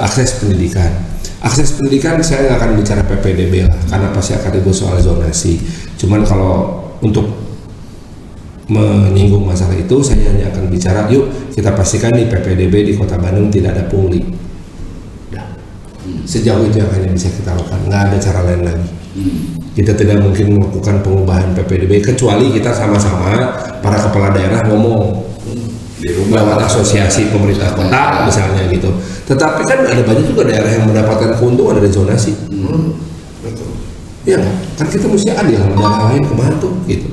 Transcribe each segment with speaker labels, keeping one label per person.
Speaker 1: akses pendidikan. Akses pendidikan saya nggak akan bicara PPDB lah, karena pasti akan ribut soal zonasi. Cuman kalau untuk menyinggung masalah itu, saya hanya akan bicara, yuk kita pastikan di PPDB di Kota Bandung tidak ada pungli. Sejauh itu yang hanya bisa kita lakukan, nggak ada cara lain lagi. Kita tidak mungkin melakukan pengubahan PPDB kecuali kita sama-sama para kepala daerah ngomong lewat asosiasi pemerintah kota misalnya gitu. Tetapi kan ada banyak juga daerah yang mendapatkan keuntungan dari zonasi. Ya kan kita mesti adil sama daerah lain kemana tuh gitu.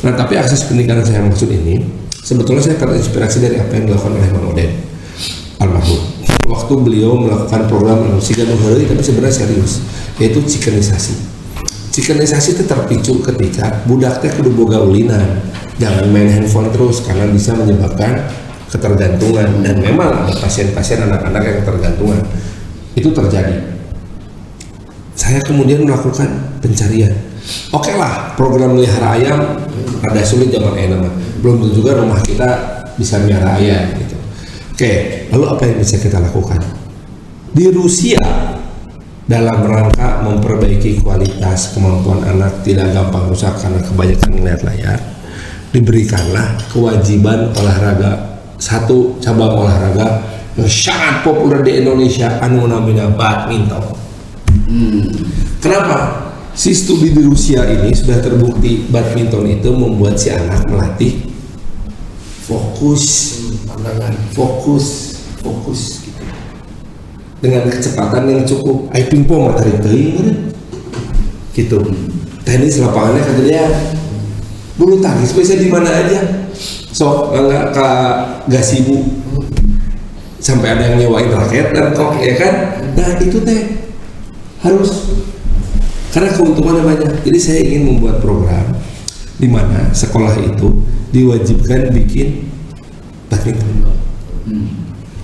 Speaker 1: Nah tapi akses pendidikan yang saya maksud ini sebetulnya saya terinspirasi dari apa yang dilakukan oleh Mang Oden almarhum waktu beliau melakukan program Siga Nuhari, tapi sebenarnya serius, yaitu cikenisasi. Cikenisasi itu terpicu ketika budak teh kudu boga ulinan, jangan main handphone terus karena bisa menyebabkan ketergantungan, dan memang ada pasien-pasien anak-anak yang ketergantungan itu terjadi. Saya kemudian melakukan pencarian. Oke lah, program melihara ayam ada sulit zaman nama, belum tentu juga rumah kita bisa melihara ayam gitu. Oke, lalu apa yang bisa kita lakukan? Di Rusia, dalam rangka memperbaiki kualitas kemampuan anak tidak gampang rusak karena kebanyakan melihat layar, diberikanlah kewajiban olahraga, satu cabang olahraga yang sangat populer di Indonesia, anu namanya badminton. Kenapa? Si studi di Rusia ini sudah terbukti badminton itu membuat si anak melatih fokus gitu. Dengan kecepatan yang cukup. Ai pingpong tarik teuing gitu. Tenis lapangannya kata dia bulu tangkis bisa di mana aja. Sok enggak gasibu. Sampai ada yang nyewain raket dan kok ya kan. Nah, itu teh harus karena keuntungannya banyak. Jadi saya ingin membuat program di mana sekolah itu diwajibkan bikin badminton.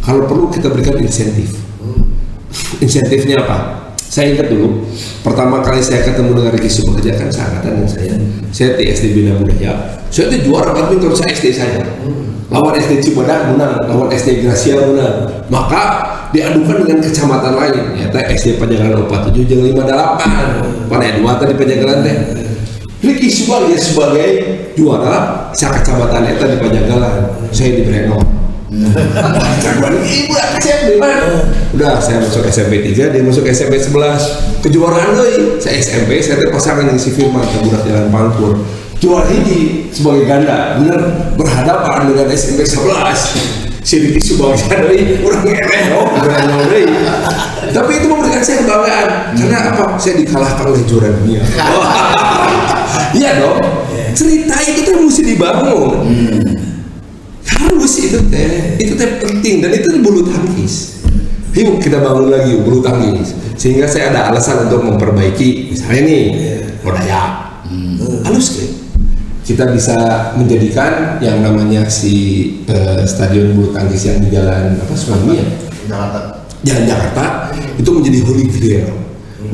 Speaker 1: Kalau perlu kita berikan insentif. Insentifnya apa? Saya ingat dulu pertama kali saya ketemu dengan Ricky Subagja kan seangkatan dengan saya di SD Bina Budaya. Saya itu juara badminton saya SD saya. Lawan SD Cibadak menang, lawan SD Gracia menang. Maka diadukan dengan kecamatan lain. Ya teh SD Pajagalan 47 jeung 58. Pada dua tadi Pajagalan teh. Ricky Subagja sebagai juara sa kecamatan eta di Pajagalan. Saya di Breno. Ibu kasih di mana? Udah saya masuk SMP 3, dia masuk SMP 11. Kejuaraan euy. Saya SMP, saya terpasangan dengan si Firman budak Jalan Pangkur. Juara hiji sebagai ganda, bener berhadapan dengan SMP 11. Si Ricky Subagja deui urang ngereh deui. Tapi itu memberikan saya kebanggaan. Karena apa? Saya dikalahkan oleh juara dunia. Iya dong. Cerita itu tuh mesti dibangun. Harus itu teh penting, dan itu bulu tangkis. Yuk kita bangun lagi bulu tangkis, sehingga saya ada alasan untuk memperbaiki. Misalnya nih Modaya, halus deh. Kita bisa menjadikan yang namanya si stadion bulu tangkis yang di jalan apa Sukabumi ya, Jalan Jakarta itu menjadi Holy Grail,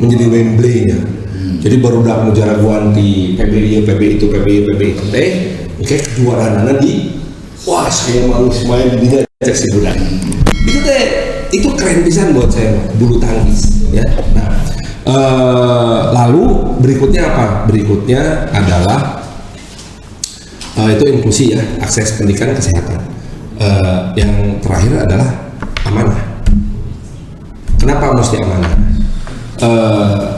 Speaker 1: menjadi Wembley-nya. Jadi baru udah menjara guanti PBI itu teh, oke kejuaraan di wah saya mau semuanya didinya cek si budak. Itu teh itu keren pisan buat saya bulu tangkis ya. Nah lalu berikutnya apa? Berikutnya adalah itu inklusi ya, akses pendidikan kesehatan. Yang terakhir adalah amanah. Kenapa mesti amanah?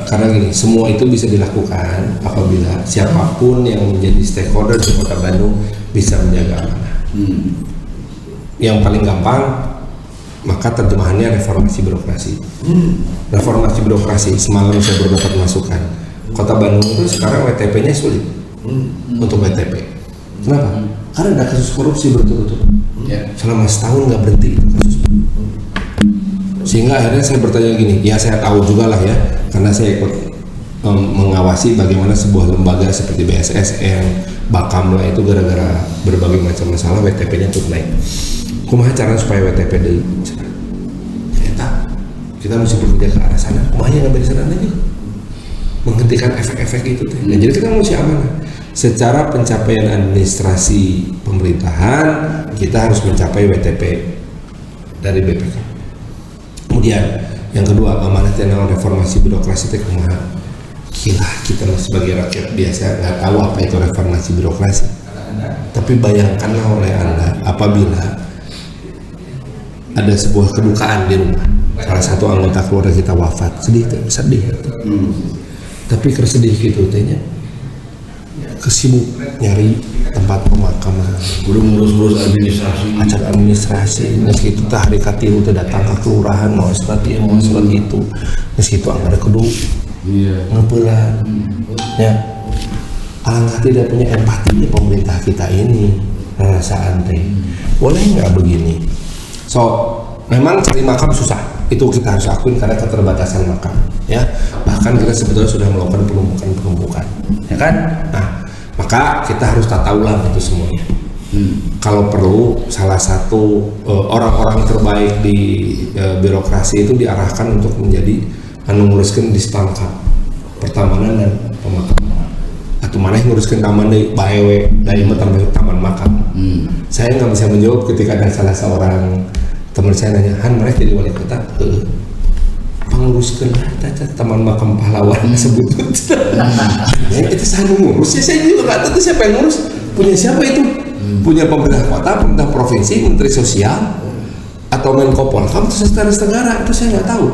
Speaker 1: Karena gini, semua itu bisa dilakukan apabila siapapun yang menjadi stakeholder di Kota Bandung bisa menjaga amanah. Yang paling gampang maka terjemahannya reformasi birokrasi. Reformasi birokrasi, semalam saya baru dapat masukan. Kota Bandung itu sekarang WTP-nya sulit untuk WTP. Kenapa? Karena ada kasus korupsi berturut-turut. Selama setahun nggak berhenti kasus. Sehingga akhirnya saya bertanya gini, ya saya tahu juga lah ya, karena saya ikut mengawasi bagaimana sebuah lembaga seperti BSSN, Bakamla itu gara-gara berbagai macam masalah WTP-nya tuh naik. Kumaha cara supaya WTP deui? Kita mesti bekerja ke arah sana. Kumaha yang ngambil sana aja, menghentikan efek-efek itu. Nah, jadi kita mesti amanah. Secara pencapaian administrasi pemerintahan, kita harus mencapai WTP dari BPK. Kemudian yang kedua, amanah tentang reformasi birokrasi teh kumaha. Gila, kita sebagai rakyat biasa nggak tahu apa itu reformasi birokrasi. Tapi bayangkanlah oleh Anda apabila ada sebuah kedukaan di rumah, salah satu anggota keluarga kita wafat, sedih. Tapi kesedih gitu tehnya, kesibuk nyari tempat pemakaman,
Speaker 2: belum ngurus administrasi,
Speaker 1: meski itu hari katilu teh datang ke kelurahan mau surat ieu mau surat itu, meski itu anggar kudu ngeupelan, ya alangkah tidak punya empati di pemerintah kita ini perasaan teh, boleh nggak begini? So memang cari makam susah, itu kita harus akuin karena keterbatasan makam, ya bahkan kita sebetulnya sudah melakukan penumpukan, ya kan? Nah maka kita harus tata ulang itu semuanya. Kalau perlu salah satu orang-orang terbaik di birokrasi itu diarahkan untuk menjadi nguruskan di stangkap pertamanan dan pemakaman, atau mana yang nguruskan taman dari baewe dari taman makam. Saya nggak bisa menjawab ketika ada salah seorang teman saya nanya, Han mereka jadi wali kota, penguruskan taman makam pahlawan sebut. Ya, itu saya ngurus, ya saya juga nggak tahu siapa yang ngurus, punya siapa itu, punya pemerintah kota, pemerintah provinsi, menteri sosial, atau Menko Polhukam, atau Sekretaris Negara, itu saya nggak tahu.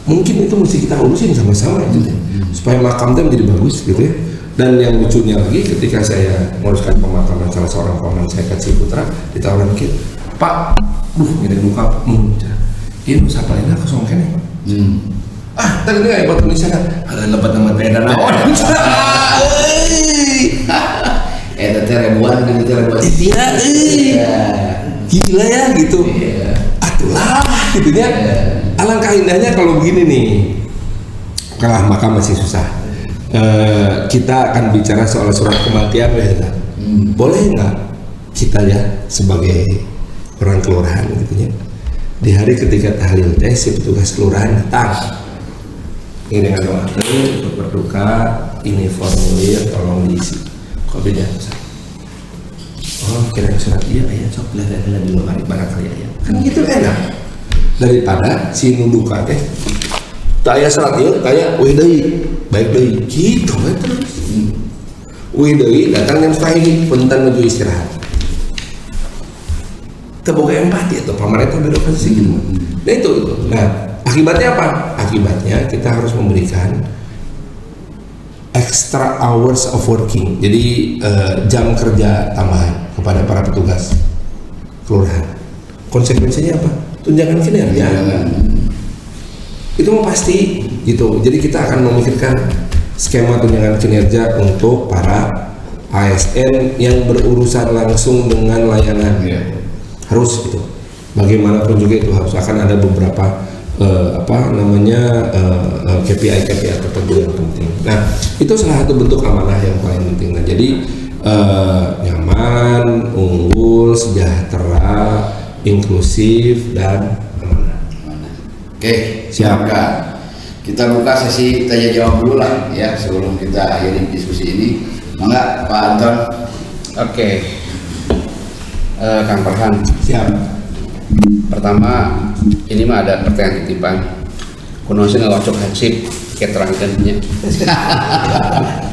Speaker 1: Mungkin itu mesti kita urusin sama-sama gitu, supaya makam itu menjadi bagus gitu ya. Dan yang lucunya lagi, ketika saya menguruskan pemakaman salah seorang kawan saya ke Ciputra, ditawaran gitu, Pak, ini muka, ini siapa ini kosong kene. Tadi nggak buat Indonesia kan? Ada lebat nama tenda naon.
Speaker 2: Tete ribuan dan itu ribuan.
Speaker 1: Gila ya gitu. Atulah gitu ya. Alangkah indahnya kalau begini nih. Kalah maka masih susah. Kita akan bicara soal surat kematian ya. Boleh nggak kita ya sebagai orang kelurahan gitu ya, di hari ketika tahlil teh si petugas kelurahan datang ini dengan doa berduka, ini formulir tolong diisi. Kok beda? Oh kira surat iya sok lihat di luar barangkali ya kan gitu enak daripada si nuduka teh taya surat iya kayak wih deui baik deui gitu terus wih deui datang yang sahih punten menuju istirahat. Terbuka empati atau pemerintah birokrasi gitu. Nah itu. Nah akibatnya apa? Akibatnya kita harus memberikan extra hours of working. Jadi jam kerja tambahan kepada para petugas kelurahan. Konsekuensinya apa? Tunjangan kinerja. Itu pasti gitu. Jadi kita akan memikirkan skema tunjangan kinerja untuk para ASN yang berurusan langsung dengan layanan. Harus itu, bagaimanapun juga itu harus akan ada beberapa KPI tertentu yang penting. Nah itu salah satu bentuk amanah yang paling penting. Nah jadi nyaman, unggul, sejahtera, inklusif dan amanah.
Speaker 2: Oke, siap Kak. Kita buka sesi tanya jawab dulu lah ya sebelum kita akhiri diskusi ini. Mangga Pak Anton.
Speaker 3: Oke. Kang Farhan,
Speaker 1: siap.
Speaker 3: Pertama, ini mah ada pertanyaan titipan. Kuno sih ngawacok hansip, keterangkannya.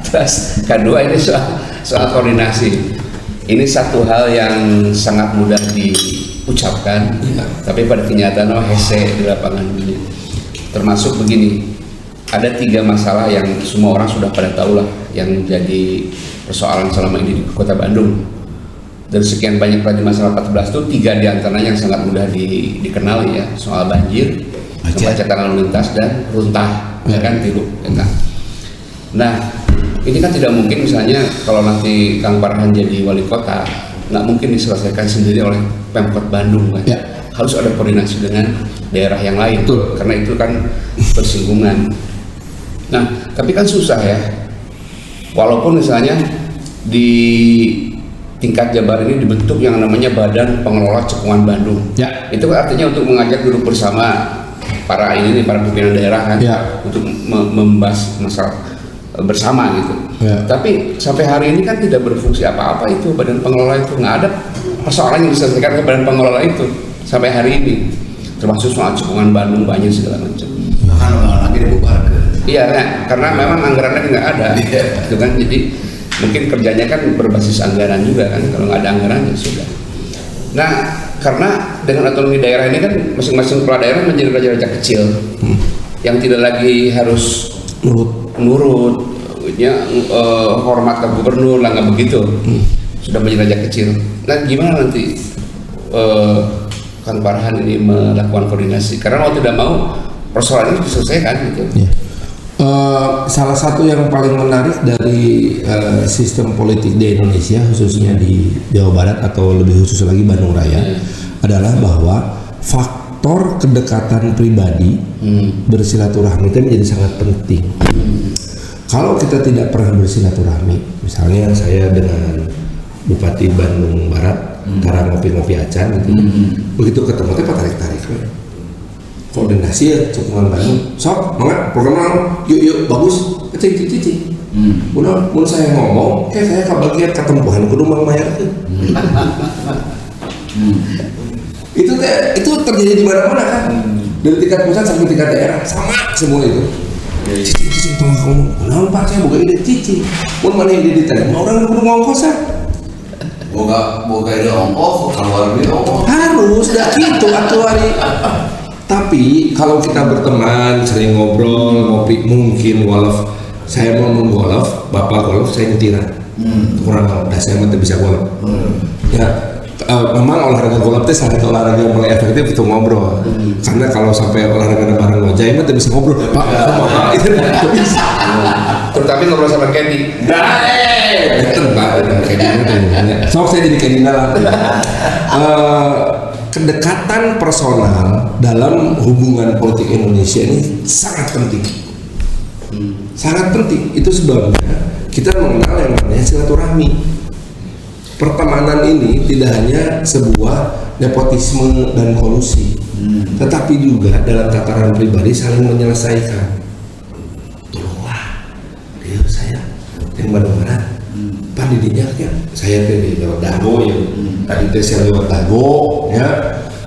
Speaker 3: Terus kedua ini soal koordinasi. Ini satu hal yang sangat mudah diucapkan, tapi pada kenyataan hese di lapangan ini. Termasuk begini, ada 3 masalah yang semua orang sudah pada tahu lah, yang menjadi persoalan selama ini di Kota Bandung. Dari sekian banyak tadi masalah 14 itu 3 diantaranya yang sangat mudah dikenali ya, soal banjir, kemacetan lalu lintas dan runtah, ya kan tiru. Ya. Nah, ini kan tidak mungkin misalnya kalau nanti Kang Farhan jadi wali kota, nggak mungkin diselesaikan sendiri oleh Pemkot Bandung kan. Ya. Harus ada koordinasi dengan daerah yang lain. Betul. Karena itu kan bersinggungan. Nah, tapi kan susah ya. Walaupun misalnya di tingkat Jabar ini dibentuk yang namanya Badan Pengelola Cekungan Bandung. Ya. Itu artinya untuk mengajak duduk bersama para pimpinan daerah kan, untuk membahas masalah bersama gitu. Ya. Tapi sampai hari ini kan tidak berfungsi apa-apa itu badan pengelola itu, nggak ada persoalan yang diselesaikan ke badan pengelola itu sampai hari ini. termasuk soal cekungan Bandung banyak segala macam.
Speaker 2: Kan lagi dibubarkan.
Speaker 3: Iya, nah, karena memang anggarannya nggak ada, gitu kan. Jadi mungkin kerjanya kan berbasis anggaran juga kan. Kalau nggak ada anggaran ya sudah. Nah, karena dengan otonomi daerah ini kan masing-masing kepala daerah menjadi raja-raja kecil yang tidak lagi harus nurut, ya, hormat ke gubernur lah, nggak begitu. Sudah menjadi raja kecil. Nah, gimana nanti Kang Farhan ini melakukan koordinasi? Karena mau tidak mau persoalan ini diselesaikan gitu.
Speaker 1: Ya. Salah satu yang paling menarik dari sistem politik di Indonesia, khususnya di Jawa Barat atau lebih khusus lagi Bandung Raya, adalah bahwa faktor kedekatan pribadi bersilaturahmi itu menjadi sangat penting. Kalau kita tidak pernah bersilaturahmi, misalnya saya dengan Bupati Bandung Barat, cara ngopi-ngopi acan gitu, begitu ketemu teh tarik-tarik. Koordinasi ya cekungan Bandung, sok, mangga program yuk bagus, cicing. Udah, mun saya ngomong, kayak saya kebagian ketempuhan kudu mayar tuh. Itu terjadi di mana-mana kan, dari tingkat pusat sampai tingkat daerah sama semua itu. Cicing tolong ngomong, kenapa Pak saya buka ide cicing, mun mana ide diterima orang kudu ngongkosan.
Speaker 2: Boga ide ongkos, keluar duit ongkos.
Speaker 1: Harus dah gitu atuari. Tapi kalau kita berteman, sering ngobrol, ngopi, mungkin golf. Saya mau golf, bapak golf, saya nyetiran. Kurang tahu, saya mah bisa golf. Ya, memang olahraga golf itu salah satu olahraga yang paling efektif itu ngobrol. Karena kalau sampai olahraga bareng ngojai mah bisa ngobrol. Pak, itu nggak bisa.
Speaker 3: Terutama ngobrol sama Kenny.
Speaker 1: Betul Pak, Kenny. Sok saya jadi Kenny lah. Kedekatan personal dalam hubungan politik Indonesia ini sangat penting. Sangat penting. Itu sebabnya kita mengenal yang namanya silaturahmi. Pertemanan ini tidak hanya sebuah nepotisme dan kolusi, tetapi juga dalam tataran pribadi saling menyelesaikan. Tolonglah, dia saya yang Bandung Barat. Pak didinya ya, saya di lewat Dago ya. Tadi saya lewat Dago ya.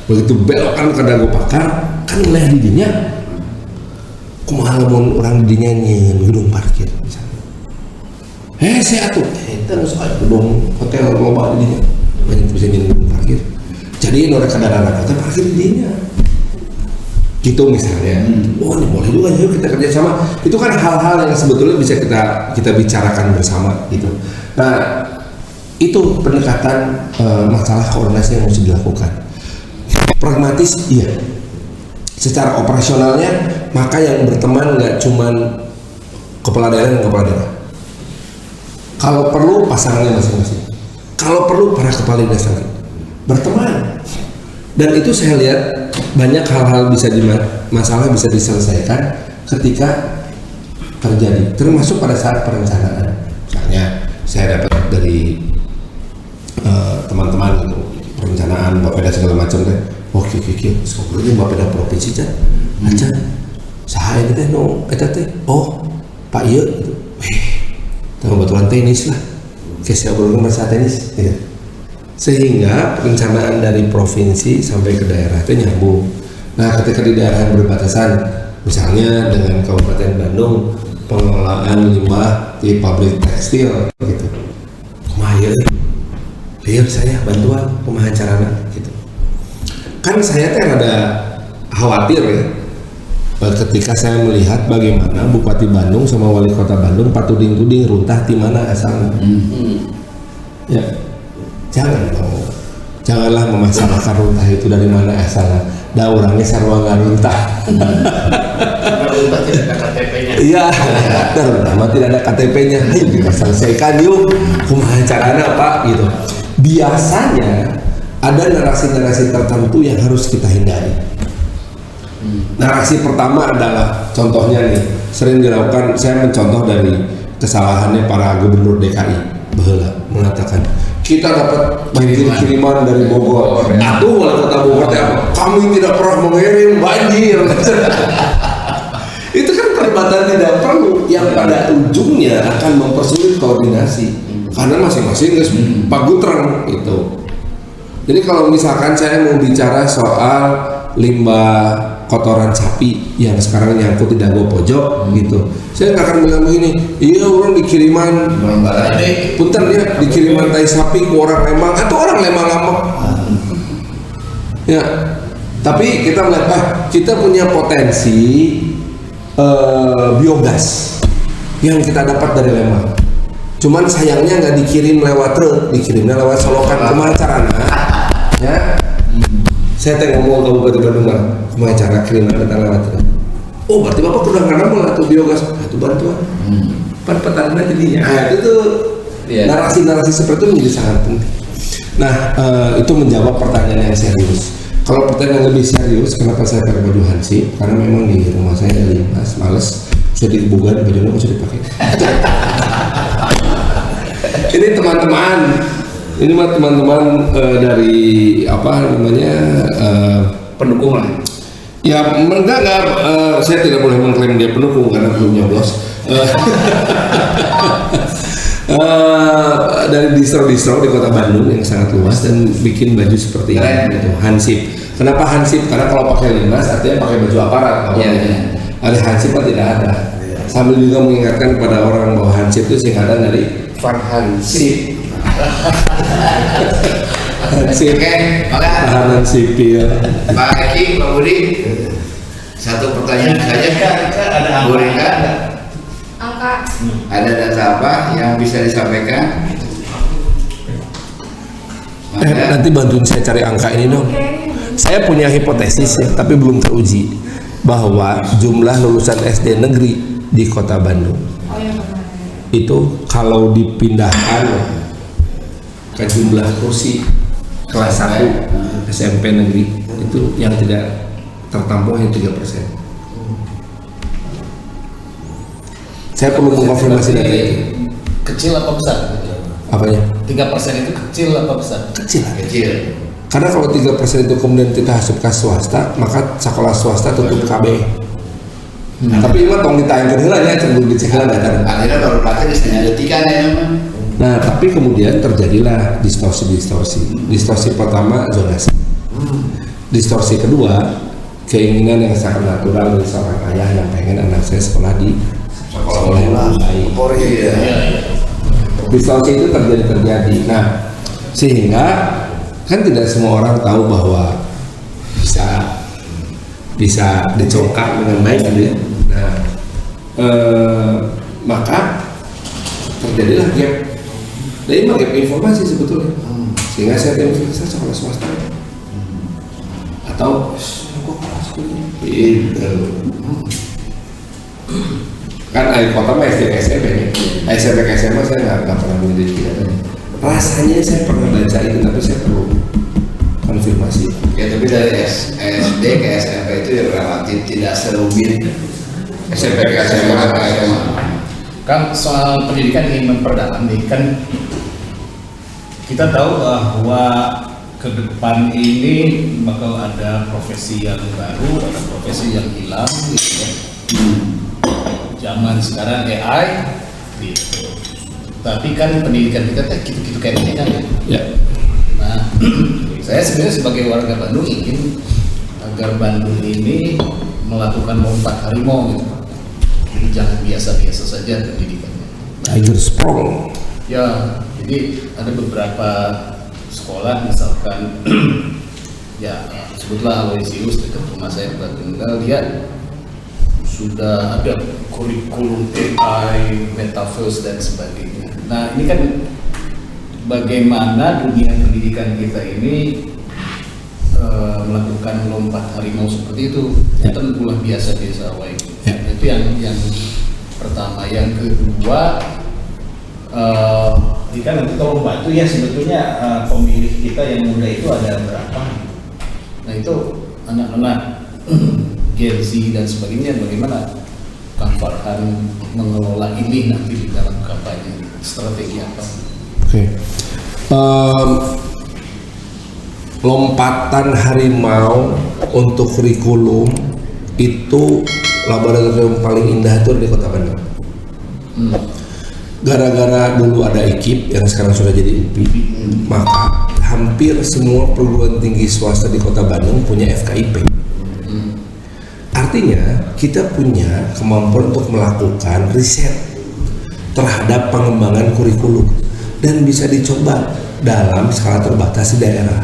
Speaker 1: Begitu belokan ke Dago Pakar, kan wilayah didinya. Kumaha lamun orang didinya nyeun gedung parkir misalnya. Saya atuh, terus gedung hotel loba didinya. Banyak bisa nyeun gedung parkir. Jadi nu rek kendaraan hotel parkir didinya. Gitu misalnya. Oh, ini boleh juga yuk kita kerjasama. Itu kan hal-hal yang sebetulnya bisa kita bicarakan bersama gitu. Nah, itu pendekatan masalah koordinasi yang harus dilakukan. Pragmatis, iya. Secara operasionalnya, maka yang berteman nggak cuman kepala daerah dan kepala daerah. Kalau perlu pasangannya masing-masing. Kalau perlu para kepala desa berteman. Dan itu saya lihat banyak hal-hal masalah bisa diselesaikan ketika terjadi, termasuk pada saat perencanaan. Misalnya saya dapat dari teman-teman gitu perencanaan Bapeda segala macam teh. Oke, sekolah Bapeda provinsi kan, aja. Saya ini teh no, eta teh. Oh, Pak Ieu gitu. Kebetulan tenis lah. Saya belum masalah tenis. Ya. Sehingga perencanaan dari provinsi sampai ke daerah itu nyambung. Nah, ketika di daerah yang berbatasan, misalnya dengan Kabupaten Bandung, pengelolaan limbah di pabrik tekstil gitu. Kumaha lihat saya bantuan kumaha carana gitu. Kan saya teh rada khawatir ya. Ketika saya melihat bagaimana Bupati Bandung sama Wali Kota Bandung patuding-tuding runtah di mana asalnya. Ya. Janganlah memasalahkan runtah itu dari mana asalnya. Da orangnya sarwa ngaruntah.
Speaker 2: Runtah tidak ada KTP-nya.
Speaker 1: Iya, terutama tidak ada KTP-nya. Ayo kita selesaikan yuk. Kumaha carana Pak gitu. Biasanya ada narasi-narasi tertentu yang harus kita hindari. Narasi pertama adalah contohnya nih, sering dilakukan, saya mencontoh dari kesalahannya para gubernur DKI baheula mengatakan kita dapat banjir kiriman dari Bogor. Atuh wali kota Bogor teh apa? Kami tidak pernah mengirim banjir. Itu kan perdebatan tidak perlu yang pada ujungnya akan mempersulit koordinasi karena masing-masing geus pagutrang itu. Jadi kalau misalkan saya mau bicara soal limbah kotoran sapi yang sekarang nyangkut di dago pojok gitu, saya nggak akan bilang begini, iya orang dikiriman punten ya, dikiriman tai sapi ke orang Lembang atau orang Lembang ngambek ya. Tapi kita melihat kita punya potensi biogas yang kita dapat dari Lembang. Cuman sayangnya nggak dikirim lewat truk, dikirimnya lewat solokan. Kumaha carana ya. Saya ngomong Kabupaten Bandung lah, kumaha cara kirim datang lewat truk. Oh berarti Bapak udah nggak nambah atau biogas, itu bantuan. Petani jadinya. Nah itu tuh narasi-narasi seperti itu menjadi sangat penting. Nah itu menjawab pertanyaan yang serius. Kalau pertanyaan yang lebih serius, kenapa saya pakai baju hansip? Karena memang di rumah saya ada limbas, males, sudah dibubuhan bajunya nggak usah dipakai. Ini teman-teman, ini mah teman-teman dari apa namanya
Speaker 3: pendukung lah.
Speaker 1: Ya enggak, saya tidak boleh mengklaim dia pendukung karena belum nyoblos. Dari distro-distro di kota Bandung yang sangat luas dan bikin baju seperti ini gitu, hansip. Kenapa hansip? Karena kalau pakai limbas artinya pakai baju aparat. Ada hansip kan tidak ada. Sambil juga mengingatkan kepada orang bahwa hansip itu singkatan dari Farhansip. Hansip.
Speaker 2: Oke, maka
Speaker 1: tahanan sipil.
Speaker 2: Pak Eki, Pak Budi, satu pertanyaan saja.
Speaker 4: Ada
Speaker 2: Bu Rika,
Speaker 4: angka.
Speaker 2: ada data apa yang bisa disampaikan?
Speaker 1: Nanti bantuin saya cari angka ini dong. Saya punya hipotesis ya, tapi belum teruji bahwa jumlah lulusan SD negeri di kota Bandung itu kalau dipindahkan ke jumlah kursi kelas 1 SMP negeri itu yang tidak tertampung hanya 3%. Saya perlu mengkonfirmasi data itu.
Speaker 5: Kecil apa besar?
Speaker 1: Apanya?
Speaker 5: 3% itu kecil apa besar?
Speaker 2: Kecil.
Speaker 1: Karena kalau 3% itu kemudian kita asup ke swasta, maka sekolah swasta tutup KB. Tapi ini tong ditayangkan heula nya cenderung dicek heula data.
Speaker 2: Akhirnya baru praktek istilahnya ada 3 nih memang.
Speaker 1: Nah, tapi kemudian terjadilah distorsi. Distorsi pertama zonasi. Distorsi kedua keinginan yang sangat natural dari seorang ayah yang pengen anak saya sekolah di sekolah yang baik. Distorsi itu terjadi. Nah, sehingga kan tidak semua orang tahu bahwa bisa dicongkak dengan baik gitu ya. Nah, maka terjadilah gap. Nah, ini gap informasi sebetulnya. Sehingga saya pikir saya sekolah swasta atau kok kelas itu kan air kota mah SD SMP nih. SMP SMA saya nggak pernah mendidik kita. Rasanya saya pernah baca itu, tapi saya perlu konfirmasi.
Speaker 2: Ya tapi dari SD ke SMP itu ya relatif tidak serumit SMP ke SMA.
Speaker 5: Kan soal pendidikan ingin memperdalam nih, kan kita tahu bahwa ke depan ini bakal ada profesi yang baru, ada profesi yang hilang gitu ya. Zaman sekarang AI gitu. Tapi kan pendidikan kita gitu-gitu kayaknya kan ya.
Speaker 1: Ya.
Speaker 5: Nah, saya sebenarnya sebagai warga Bandung ingin agar Bandung ini melakukan lompat harimau gitu. Jadi jangan biasa-biasa saja pendidikannya.
Speaker 1: Tiger Sprong.
Speaker 5: Ya, jadi ada beberapa sekolah misalkan ya sebutlah Aloysius dekat rumah saya tempat tinggal, dia sudah ada kurikulum AI, metaverse dan sebagainya. Nah ini kan bagaimana dunia pendidikan kita ini melakukan lompat harimau seperti itu, itu luar biasa wae. Itu yang pertama. Yang kedua,
Speaker 4: Jika nanti tolong bantu ya sebetulnya pemilih kita yang muda itu ada berapa?
Speaker 5: nah itu anak-anak Gen Z dan sebagainya, bagaimana Kang Farhan mengelola ini nanti di dalam kampanye, strategi apa?
Speaker 1: Oke. Lompatan harimau untuk kurikulum itu laboratorium paling indah itu di Kota Bandung. Gara-gara dulu ada IKIP yang sekarang sudah jadi UPI, maka hampir semua perguruan tinggi swasta di Kota Bandung punya FKIP. Artinya kita punya kemampuan untuk melakukan riset terhadap pengembangan kurikulum dan bisa dicoba dalam skala terbatas di daerah.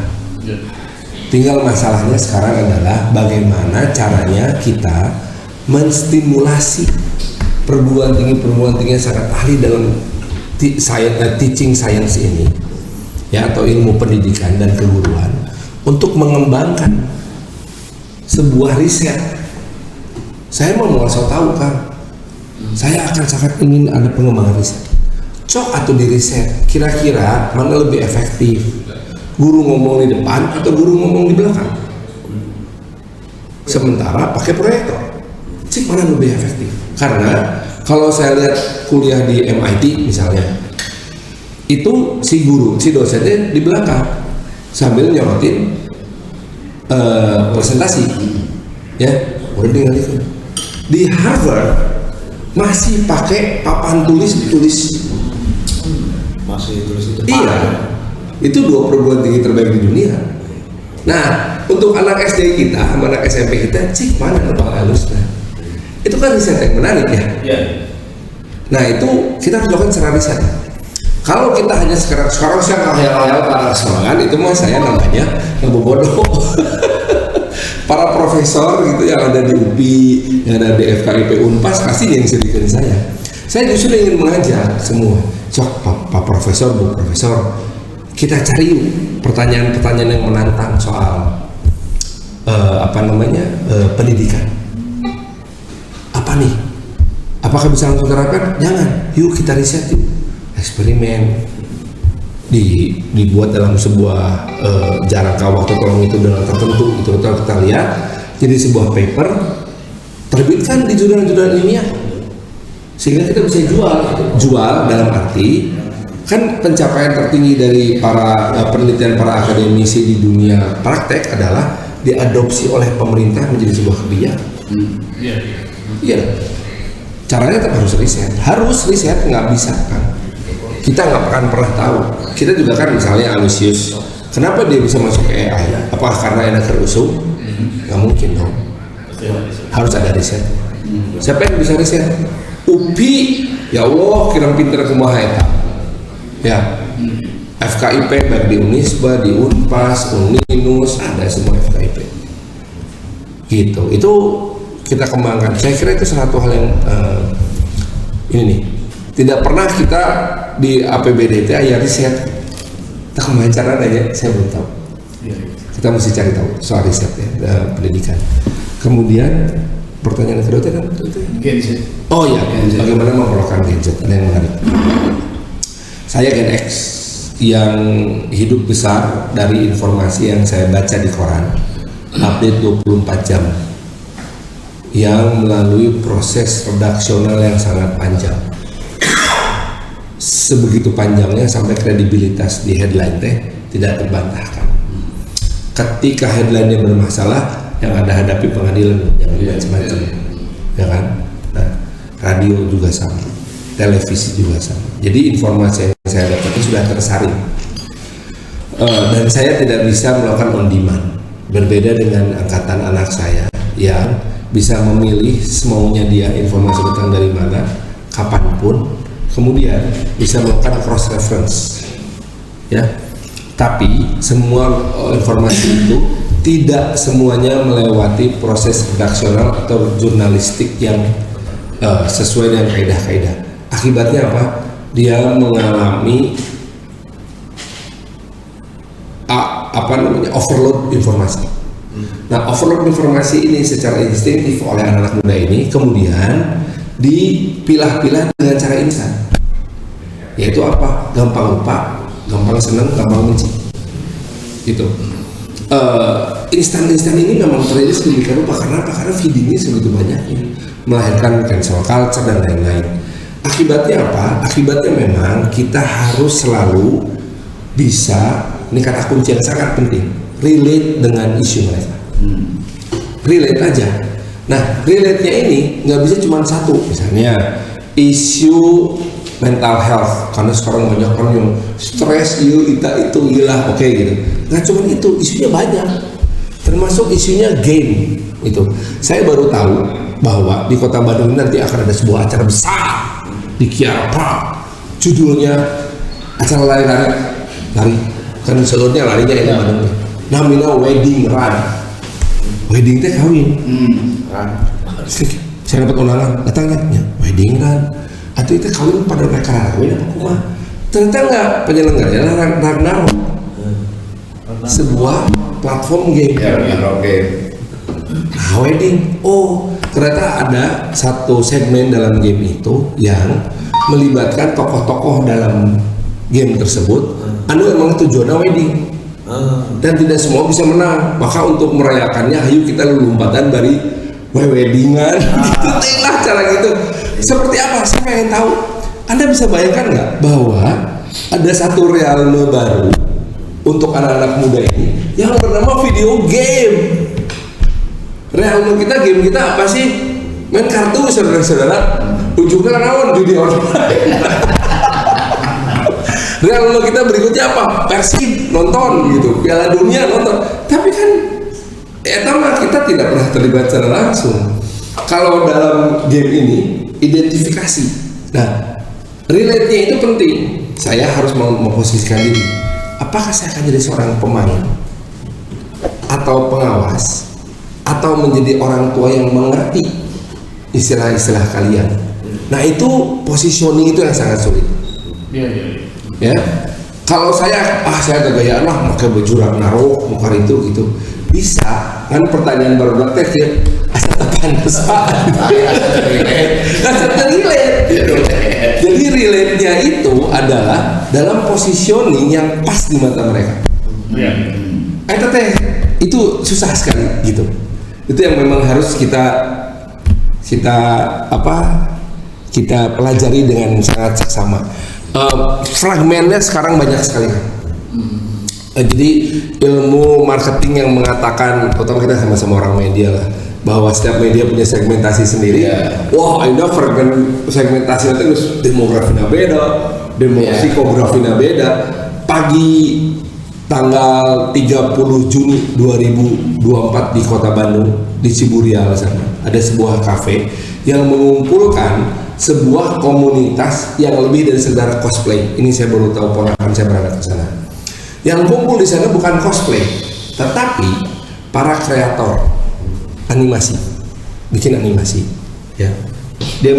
Speaker 1: Tinggal masalahnya sekarang adalah bagaimana caranya kita menstimulasi perguruan tinggi yang sangat ahli dalam teaching science ini, ya, atau ilmu pendidikan dan keguruan, untuk mengembangkan sebuah riset. Saya mau ngasih tahu kan, saya akan sangat ingin ada pengembangan riset. Cok atau di riset, kira-kira mana lebih efektif? Guru ngomong di depan atau guru ngomong di belakang? Sementara pakai proyektor, cik mana lebih efektif? Karena kalau saya lihat kuliah di MIT misalnya, itu si guru, si dosennya di belakang sambil nyorotin presentasi, ya, udah tinggal itu. Di Harvard masih pakai papan tulis.
Speaker 5: Masih tulis itu.
Speaker 1: Iya, itu 2 perguruan tinggi terbaik di dunia. Nah, untuk anak SD kita, sama anak SMP kita, cik mana lebang halusnya? Itu kan riset yang menarik ya.
Speaker 5: Iya.
Speaker 1: Nah itu kita harus lakukan secara riset. Kalau kita hanya sekarang saya ngayal-ngayal para semangat, itu mah saya namanya bodoh. Para profesor gitu yang ada di UPI, yang ada di FKIP Unpas, pasti yang sirikan saya. Saya justru ingin mengajak semua, cok Pak Profesor, Bu Profesor, kita cari yuk pertanyaan-pertanyaan yang menantang soal pendidikan. Apa nih? Apakah bisa langsung terapkan? Jangan. Yuk kita riset yuk. Eksperimen dibuat dalam sebuah jangka waktu tolong itu dalam tertentu, itu kita lihat jadi sebuah paper, terbitkan di jurnal-jurnal ilmiah sehingga kita bisa jual dalam arti kan pencapaian tertinggi dari para penelitian para akademisi di dunia praktek adalah diadopsi oleh pemerintah menjadi sebuah kebijakan. Iya. Caranya tetap harus riset, nggak bisa kan. Kita nggak akan pernah tahu. Kita juga kan misalnya Aloysius, kenapa dia bisa masuk ke AI? Apakah karena enak terusung? Nggak mungkin dong. Harus ada riset. Siapa yang bisa riset? UPI, ya Allah, kira pinter kumaha eta. Ya, FKIP baik di Unisba, di Unpas, Uninus, ada semua FKIP. Gitu. Itu kita kembangkan. Saya kira itu satu hal yang ini nih. Tidak pernah kita di APBD ya riset. Kita kembangkan cara aja, saya belum tahu. Kita mesti cari tahu soal riset ya, pendidikan. Kemudian pertanyaan kedua kan
Speaker 5: Gadget.
Speaker 1: Oh ya, bagaimana memperlakukan gadget? Ada yang menarik. Saya Gen X yang hidup besar dari informasi yang saya baca di koran, update 24 jam, yang melalui proses redaksional yang sangat panjang. Sebegitu panjangnya sampai kredibilitas di headline tidak terbantahkan. Ketika headline-nya bermasalah, yang ada hadapi pengadilan, jangan macam-macam, ya kan? Nah, radio juga sama, televisi juga sama. Jadi informasi yang saya dapat itu sudah tersaring, dan saya tidak bisa melakukan on demand. Berbeda dengan angkatan anak saya yang bisa memilih semaunya dia informasi datang dari mana, kapanpun, kemudian bisa melakukan cross reference, ya. Tapi semua informasi itu tidak semuanya melewati proses redaksional atau jurnalistik yang sesuai dengan kaidah-kaidah. Akibatnya apa? Dia mengalami overload informasi. Nah, overload informasi ini secara instingtif oleh anak-anak muda ini kemudian dipilah-pilah dengan cara instan. Yaitu apa? Gampang lupa, gampang senang, gampang benci. Gitu. Instan-instan ini memang terjadi sedemikian rupa karena apa? Karena feedingnya sebegitu banyaknya, melahirkan cancel culture dan lain-lain. Akibatnya apa? Akibatnya memang kita harus selalu bisa, ini kata kunci yang sangat penting, relate dengan isu mereka. Relate aja. Nah, relate-nya ini nggak bisa cuma satu. Misalnya isu mental health, karena sekarang banyak kan yang stres itu gila, oke gitu. Nggak cuma itu, isunya banyak, termasuk isunya game itu. Saya baru tahu bahwa di Kota Bandung nanti akan ada sebuah acara besar di Kiara Park, judulnya acara lari kan seluruhnya larinya ini Bandung, namanya Wedding Run. Wedding teh kawin. Saya dapat undangan, datangnya ya, Wedding Run. Atau itu kawin pada mereka kawin apa kumah? Ternyata enggak, penyelenggaranya Ragnarok. Sebuah platform game.
Speaker 2: Ya, Ragnarok game.
Speaker 1: Nah, wedding. Oh, ternyata ada satu segmen dalam game itu yang melibatkan tokoh-tokoh dalam game tersebut. Anu emang tujuannya wedding. Dan tidak semua bisa menang. Maka untuk merayakannya, ayo kita lompatan dari weddingan. Gitu lah cara gitu. Seperti apa? Saya pengen tahu. Anda bisa bayangkan nggak bahwa ada satu realme baru untuk anak-anak muda ini yang bernama video game. Realme kita, game kita apa sih? Main kartu, saudara-saudara. Ujungnya naon judi online. Realme kita berikutnya apa? Persib nonton gitu, Piala Dunia nonton. Tapi kan kita tidak pernah terlibat secara langsung. Kalau dalam game ini identifikasi. Nah, relate-nya itu penting. Saya harus memposisikan diri. Apakah saya akan jadi seorang pemain atau pengawas atau menjadi orang tua yang mengerti istilah-istilah kalian? Nah, itu positioning itu yang sangat sulit. Ya, kalau saya gaya lah pakai baju Ragnarok muka itu gitu bisa kan. Pertanyaan baru teh ya asal relate. Jadi relate-nya itu adalah dalam positioning yang pas di mata mereka. Itu susah sekali gitu. Itu yang memang harus kita pelajari dengan sangat seksama. Fragmennya sekarang banyak sekali kan. Jadi ilmu marketing yang mengatakan, terutama kita sama-sama orang media lah, bahwa setiap media punya segmentasi sendiri. Wah, ini segmentasi itu demografinya beda, psikografinya beda. Pagi tanggal 30 Juni 2024 di Kota Bandung, di Ciburial sana, ada sebuah kafe yang mengumpulkan sebuah komunitas yang lebih dari sekedar cosplay. Ini saya baru tahu, ponakan saya berangkat ke sana. Yang kumpul di sana bukan cosplay, tetapi para kreator animasi, bikin animasi. Ya, dia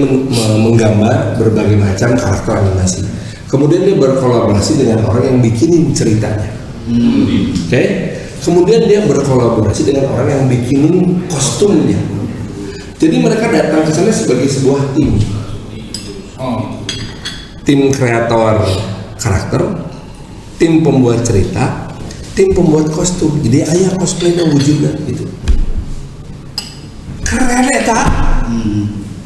Speaker 1: menggambar berbagai macam karakter animasi. Kemudian dia berkolaborasi dengan orang yang bikinin ceritanya. Oke? Kemudian dia berkolaborasi dengan orang yang bikinin kostumnya. Jadi mereka datang ke sana sebagai sebuah tim. Tim kreator karakter, tim pembuat cerita, tim pembuat kostum. Jadi ayah cosplaynya wujudnya gitu. Keren ya tak?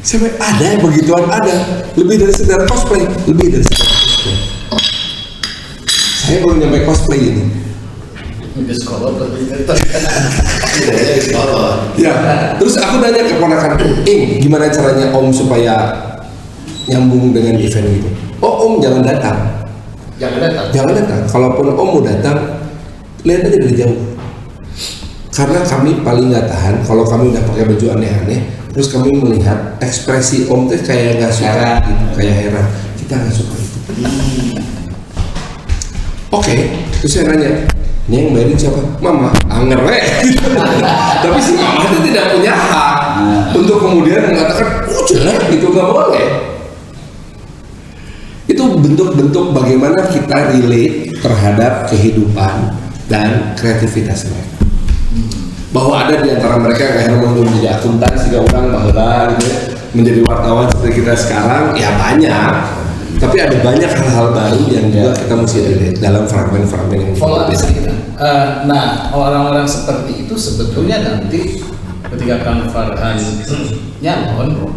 Speaker 1: Sampai ada yang begituan, ada. Lebih dari sekedar cosplay, lebih dari sekedar cosplay. Saya baru nyampe cosplay ini. Ya, terus aku nanya ke ponakanku, gimana caranya Om supaya nyambung dengan event gitu? Oh, Om jangan datang. Jangan datang. Kalaupun Om mau datang, lihat aja dari jauh. Karena kami paling nggak tahan kalau kami udah pakai baju aneh-aneh, terus kami melihat ekspresi Om tuh kayak nggak suka gitu, kayak heran. Kita nggak suka itu. Oke, terus saya nanya, ini yang bayarin siapa? Mama, anggerek. Tapi si mama itu tidak punya hak untuk kemudian mengatakan, jelek gitu, nggak boleh. Itu bentuk-bentuk bagaimana kita relate terhadap kehidupan dan kreativitas mereka. Bahwa ada di antara mereka yang akhirnya mau menjadi akuntan sehingga orang bahwa gitu ya, menjadi wartawan seperti kita sekarang, ya banyak. Tapi ada banyak hal-hal baru yang juga kita mesti relate dalam fragmen-fragmen yang
Speaker 5: kita. Nah, orang-orang seperti itu sebetulnya nanti ketika Kang Farhan nyalon,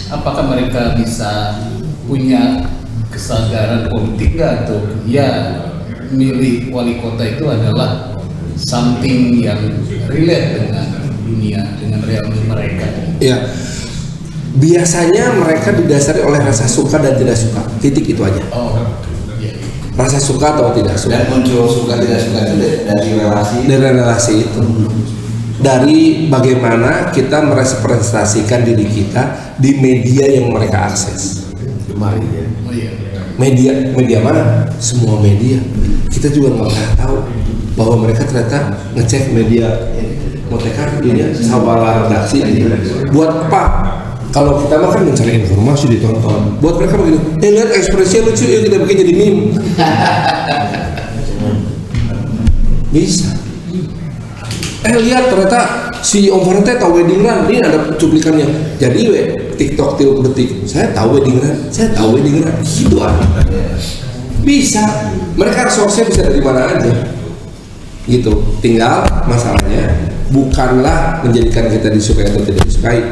Speaker 5: apakah mereka bisa punya kesadaran politik nggak tuh? Ya, milih wali kota itu adalah something yang relate dengan dunia, dengan reality mereka.
Speaker 1: Ya, Biasanya mereka didasari oleh rasa suka dan tidak suka, titik itu aja.
Speaker 5: Oh, iya.
Speaker 1: Rasa suka atau tidak suka.
Speaker 2: Dan muncul suka tidak suka itu dari relasi.
Speaker 1: Dari relasi itu, dari bagaimana kita merepresentasikan diri kita di media yang mereka akses.
Speaker 2: Mari ya.
Speaker 5: Oh iya.
Speaker 1: Media mana? Semua media. Kita juga nggak pernah tahu bahwa mereka ternyata ngecek media motekar ini sawala redaksi ini. Buat apa? Kalau kita mah kan mencari informasi ditonton. Buat mereka begini, lihat ekspresinya lucu ya, kita bikin jadi meme. Bisa. Lihat ternyata si Om Farhan tahu wedding run, ini ada cuplikannya. Jadi TikTok 30 detik, saya tahu wedding run, gitu aja. Bisa. Mereka resource-nya bisa dari mana aja. Gitu. Tinggal masalahnya bukanlah menjadikan kita disukai atau tidak disukai,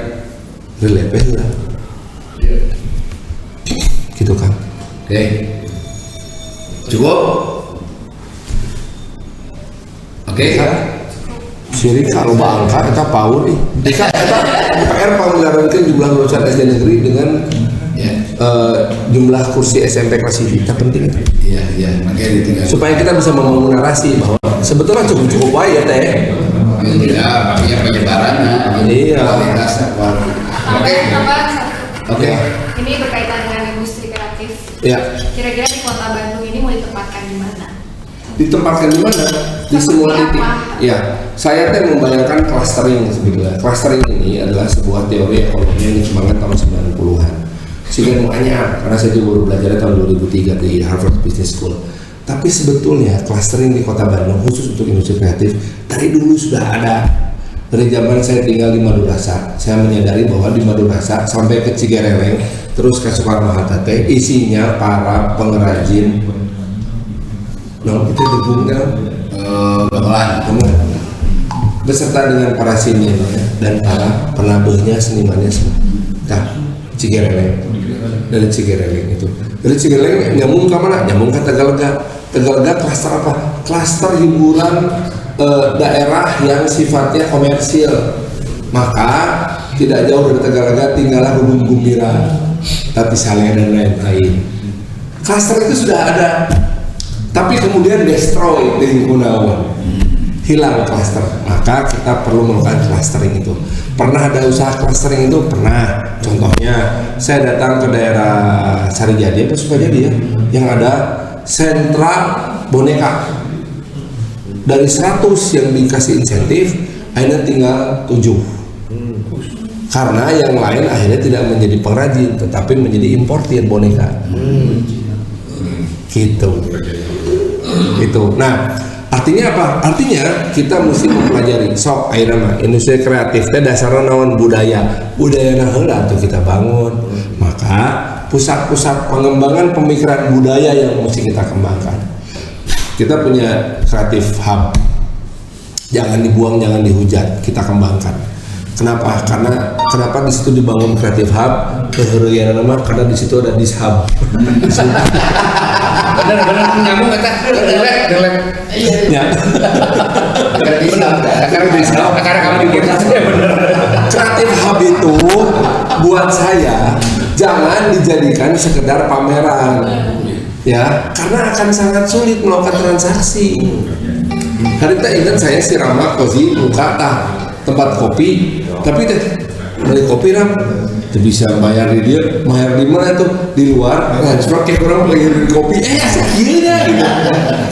Speaker 1: relevant lah. Gitu kan.
Speaker 2: Oke. Cukup? Oke.
Speaker 1: Siri kalau angka kita power nih. Kita PR panggilan jumlah lulusan SD negeri dengan jumlah kursi SMP kelas kita penting itu.
Speaker 2: Iya, makanya ditinggal.
Speaker 1: Supaya kita bisa membangun narasi bahwa sebetulnya cukup baik ya teh.
Speaker 2: Ya, makanya penyebarannya.
Speaker 1: Iya.
Speaker 2: Kualitasnya. Oke.
Speaker 6: Ini berkaitan dengan industri kreatif.
Speaker 1: Ya.
Speaker 6: Kira-kira di Kota Bandung ini mau ditempatkan di mana?
Speaker 1: Ditempatkan di mana? Di semua titik. Ya, saya teh membayangkan clustering sebetulnya. Clustering ini adalah sebuah teori ekonomi yang dikembangkan tahun 90-an. Sehingga makanya karena saya juga baru belajar tahun 2003 di Harvard Business School. Tapi sebetulnya clustering di Kota Bandung khusus untuk industri kreatif dari dulu sudah ada. Dari zaman saya tinggal di Madurasa, saya menyadari bahwa di Madurasa sampai ke Cigereweng, terus ke Soekarno-Hatta isinya para pengrajin. Itu degungnya gamelan beserta dengan para senior dan para penabehnya, senimannya semua. Nah, Cigereweng, dari Cigereweng itu, dari Cigereweng nyambung ke mana? Nyambung ke Tegalega. Tegalega klaster apa? Klaster hiburan daerah yang sifatnya komersil. Maka tidak jauh dari Tegalega tinggallah Gunung Gumbira, tapi Saleh dan lain-lain. Klaster itu sudah ada, tapi kemudian destroy dari Gunawan, hilang klaster. Maka kita perlu melakukan clustering itu. Pernah ada usaha clustering itu? Pernah. Contohnya saya datang ke daerah Sarijadi atau Sukajadi ya, yang ada sentra boneka. Dari 100 yang dikasih insentif, akhirnya tinggal 7. Karena yang lain akhirnya tidak menjadi pengrajin, tetapi menjadi importir boneka. Gitu. Itu. Nah, artinya apa? Artinya kita mesti mempelajari sok ayeuna industri kreatif teh dasarna naon? Budaya heula tuh kita bangun. Maka pusat-pusat pengembangan pemikiran budaya yang mesti kita kembangkan. Kita punya kreatif hub. Jangan dibuang, jangan dihujat, kita kembangkan. Kenapa? Kenapa di situ dibangun kreatif hub? Keheureuyana nama karena di situ ada dishub.
Speaker 3: Bener nyambung kata delek.
Speaker 1: Ya.
Speaker 3: Karena kamu dikit bener.
Speaker 1: Kreatif hub itu buat saya jangan dijadikan sekedar pameran. Ya, karena akan sangat sulit melakukan transaksi. Harita ingat saya si Rama Kozi buka tempat kopi, tapi beli kopi ram bisa bayar di dia, bayar di mana tuh di luar, seperti orang pengen beli kopi, akhirnya gitu.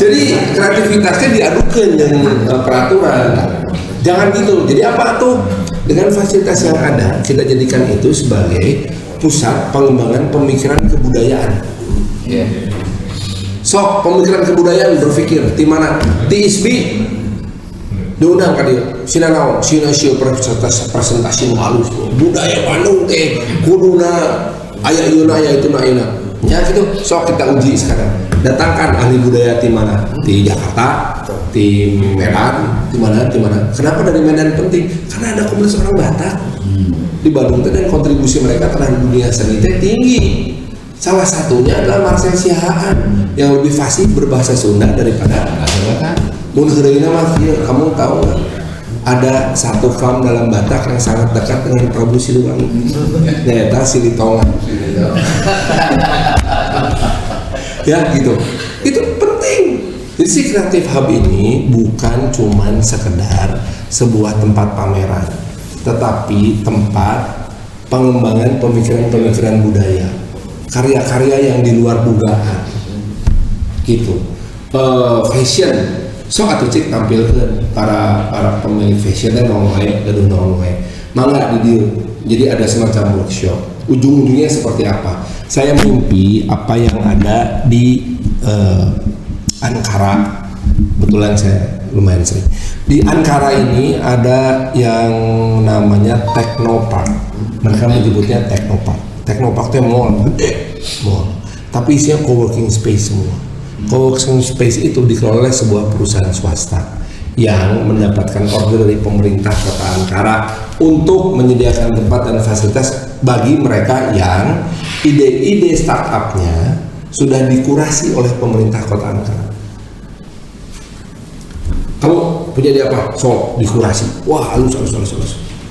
Speaker 1: Jadi kreativitasnya diadukan dengan peraturan. Jangan gitu. Jadi apa tuh? Dengan fasilitas yang ada, kita jadikan itu sebagai pusat pengembangan pemikiran kebudayaan. Sok pemikiran kebudayaan berpikir di mana? Di ISBI diundang kan dia. Sina naon? Sina sieu presentasi halus budaya Bandung teh kuduna aya ieu aya itu ayeuna. Ya gitu. Sok kita uji sekarang. Datangkan ahli budaya di mana? Di Jakarta, di Medan, di mana? Kenapa dari Medan penting? Karena ada komunitas orang Batak. Di Bandung dan kontribusi mereka terhadap dunia seni tinggi. Salah satunya adalah Marcel Siahaan yang lebih fasih berbahasa Sunda daripada Batak. Mun heureuyna mah kamu tahu nggak? ada satu farm dalam Batak yang sangat dekat dengan Prabu Siliwangi. Nyata Silitongan. Ya gitu. Itu penting. Jadi si Creative Hub ini bukan cuman sekedar sebuah tempat pameran, tetapi tempat pengembangan pemikiran-pemikiran budaya, karya-karya yang di luar dugaan. Gitu. Fashion, sok atuh cik tampilkan para pemilik fashion dan nongwe, gaduh nongwe. Mangga di dieu. Jadi ada semacam workshop. Ujung-ujungnya seperti apa? Saya mimpi apa yang ada di Ankara. Kebetulan saya lumayan sering. Di Ankara ini ada yang namanya Technopark. Mereka menyebutnya Technopark. Technopark itu mall gede, mall. Tapi isinya co-working space semua. Co-working space itu dikelola oleh sebuah perusahaan swasta yang mendapatkan order dari pemerintah kota Ankara untuk menyediakan tempat dan fasilitas bagi mereka yang ide-ide startupnya sudah dikurasi oleh pemerintah kota Ankara. Kamu punya ide apa? So, dikurasi. Wah, halus.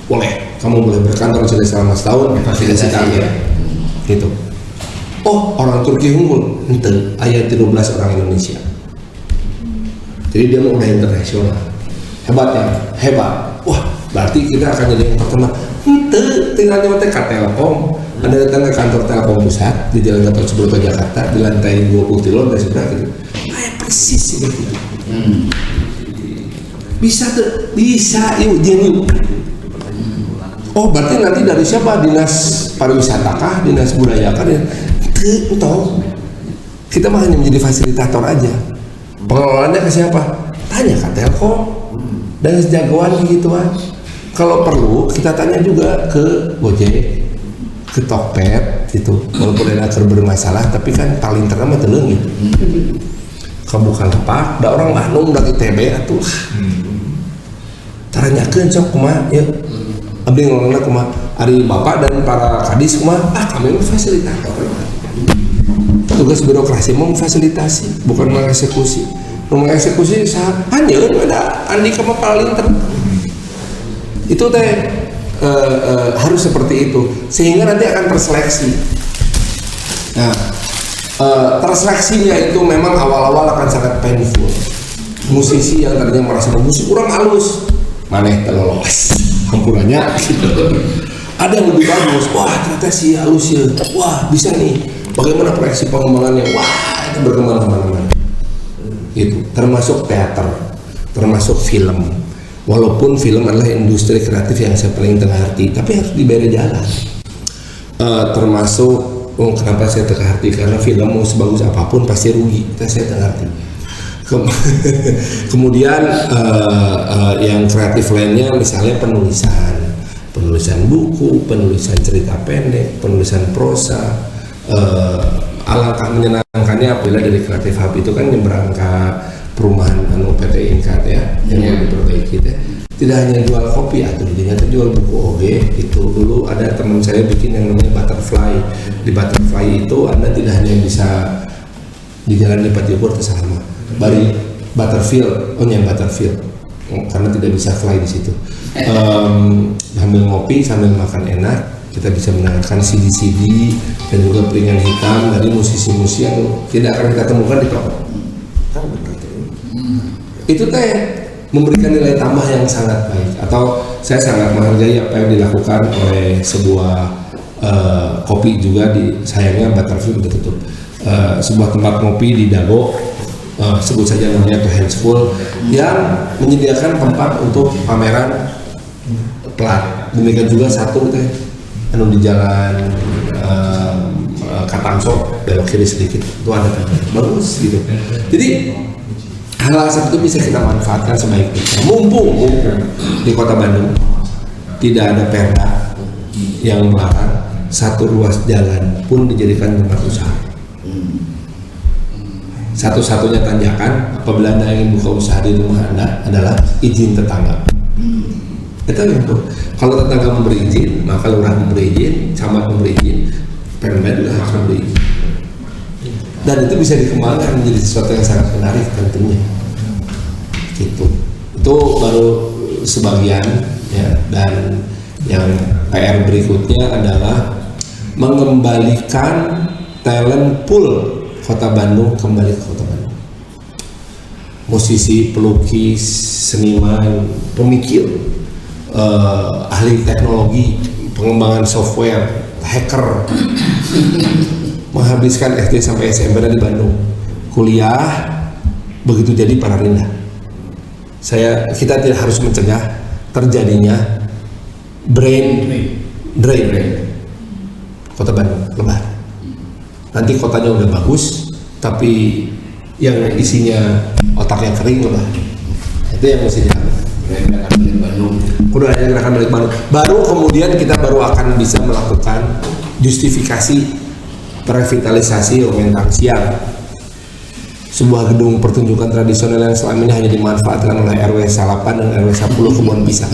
Speaker 1: Boleh. Kamu boleh berkantor di sini selama setahun, fasilitasi kami. Gitu. Oh, orang Turki unggul. Ente, ayat 13 orang Indonesia. Jadi dia mau udah internasional. Hebat. Wah, berarti kita akan jadi yang pertama. Ente, tinggal nyampe ke Telkom. Anda datang ke kantor Telkom Pusat di Jalan Gatot Subroto Jakarta di lantai 20 Tilon dan sebelah gitu. Kayak persis seperti itu. Bisa, yuk, yuk. Oh, berarti nanti dari siapa? Dinas pariwisata kah? Dinas budaya kah? Tahu? Kita mah hanya menjadi fasilitator aja. Pengelolaannya ke siapa? Tanya ke Telkom dan sejagoan gituan. Kalau perlu kita tanya juga ke Gojek, ke Tokped gitu. Walaupun ada bermasalah, tapi kan paling terkenal teleng gitu. Kebukan lepak, da orang Bandung dari TB atuh. Taranyakeun sok kumaha ya. Abdi ngolongna kumaha? Ari Bapak dan para kadis kumaha? Kami fasilitator. Tugas birokrasi mau memfasilitasi, bukan mengeksekusi. Mengeksekusi hanya ada Andika mah paling itu teh harus seperti itu sehingga nanti akan terseleksi. Nah, terseleksinya itu memang awal-awal akan sangat painful. Musisi yang tadinya merasa musik kurang halus, maneh terlolos, hampurannya gitu. Ada yang lebih bagus, wah ternyata si halus ya, wah bisa nih. Bagaimana proyeksi pengembangannya? Wah, itu berkembang kemana-mana. Gitu. Termasuk teater, termasuk film. Walaupun film adalah industri kreatif yang saya paling terhati, tapi harus diberi jalan. Termasuk, kenapa saya terhati? Karena film mau sebagus apapun pasti rugi. Itu saya terhati. Kemudian yang kreatif lainnya, misalnya penulisan buku, penulisan cerita pendek, penulisan prosa. Alangkah menyenangkannya apabila dari Creative Hub itu kan nyebrang ke perumahan PT Inkat ya yang mau diperbaiki ya. Tidak hanya jual kopi atau ternyata jual buku oge. Itu dulu ada teman saya bikin yang namanya Butterfly. Di Butterfly itu Anda tidak hanya bisa di Jalan Depati Ukur terselama Bari Butterfield, Butterfield karena tidak bisa fly di situ. Sambil ngopi sambil makan enak, kita bisa mendengarkan CD-CD dan juga piringan hitam dari musisi-musisi yang tidak akan kita temukan di toko. Itu teh memberikan nilai tambah yang sangat baik. Atau saya sangat menghargai apa yang dilakukan oleh sebuah kopi juga sayangnya Butterfield udah tutup. Sebuah tempat kopi di Dago, sebut saja namanya To Handsful, yang menyediakan tempat untuk pameran plat. Demikian juga satu teh di jalan Katangso belok kiri sedikit itu ada bagus gitu. Jadi hal seperti itu bisa kita manfaatkan sebaik-baiknya. Mumpung di Kota Bandung tidak ada perda yang melarang satu ruas jalan pun dijadikan tempat usaha. Satu-satunya tanjakan apabila Anda ingin buka usaha di rumah Anda adalah izin tetangga. Itu yang kalau tetangga memberi izin, maka lurah memberi izin, camat memberi izin, Pemda juga harus memberi izin. Dan itu bisa dikembangkan menjadi sesuatu yang sangat menarik tentunya. Gitu. Itu baru sebagian ya, dan yang PR berikutnya adalah mengembalikan talent pool Kota Bandung kembali ke Kota Bandung. Musisi, pelukis, seniman, pemikir, ahli teknologi, pengembangan software, hacker, menghabiskan SD sampai SMP di Bandung, kuliah, begitu jadi Pararinda. Kita tidak harus mencegah terjadinya brain drain Kota Bandung lebar. Nanti kotanya udah bagus, tapi yang isinya otaknya kering lebar. Itu yang mesti dilakukan.
Speaker 2: Gerakan Balik Bandung.
Speaker 1: Kudu ada gerakan Balik Bandung. Baru kemudian kita akan bisa melakukan justifikasi revitalisasi Rumentang Siang. Sebuah gedung pertunjukan tradisional yang selama ini hanya dimanfaatkan oleh RW 8 dan RW 10 Kebun Pisang.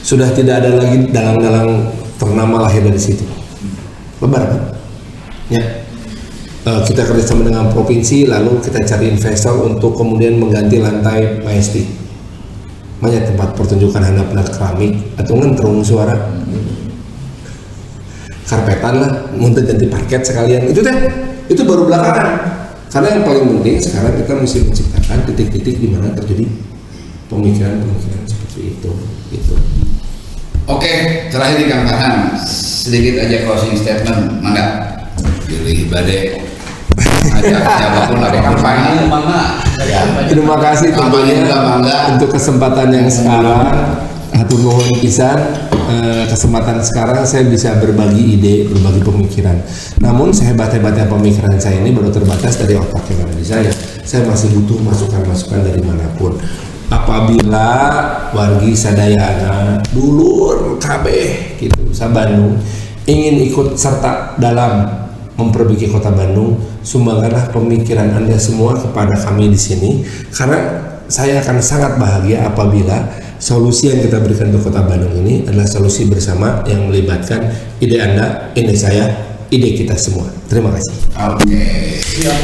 Speaker 1: Sudah tidak ada lagi dalang-dalang ternama lahir dari situ. Lebar kan? Ya. Kita kerjasama dengan provinsi, lalu kita cari investor untuk kemudian mengganti lantai majestic. Banyak tempat pertunjukan handap keramik atau ngentrung suara. Karpetan lah, muntah ganti parket sekalian. Itu baru belakangan. Karena yang paling penting sekarang kita mesti menciptakan titik-titik di mana terjadi pemikiran-pemikiran seperti itu.
Speaker 2: Oke, terakhir di Kang Farhan, sedikit aja closing statement, mangga. Pilih badai. Ajak siapapun lah kampanye mangga.
Speaker 1: Terima kasih tentunya
Speaker 2: mangga.
Speaker 1: untuk kesempatan yang sekarang. Hatur nuhun pisan, kesempatan sekarang saya bisa berbagi ide, berbagi pemikiran. Namun sehebat-hebatnya pemikiran saya ini baru terbatas dari otak yang ada di saya. Saya masih butuh masukan-masukan dari manapun. Apabila wargi sadayana dulur kabeh gitu Bandung ingin ikut serta dalam memperbaiki Kota Bandung, sumbangkanlah pemikiran Anda semua kepada kami di sini, karena saya akan sangat bahagia apabila solusi yang kita berikan untuk Kota Bandung ini adalah solusi bersama yang melibatkan ide Anda, ide saya, ide kita semua. Terima kasih.
Speaker 2: Oke. Siap.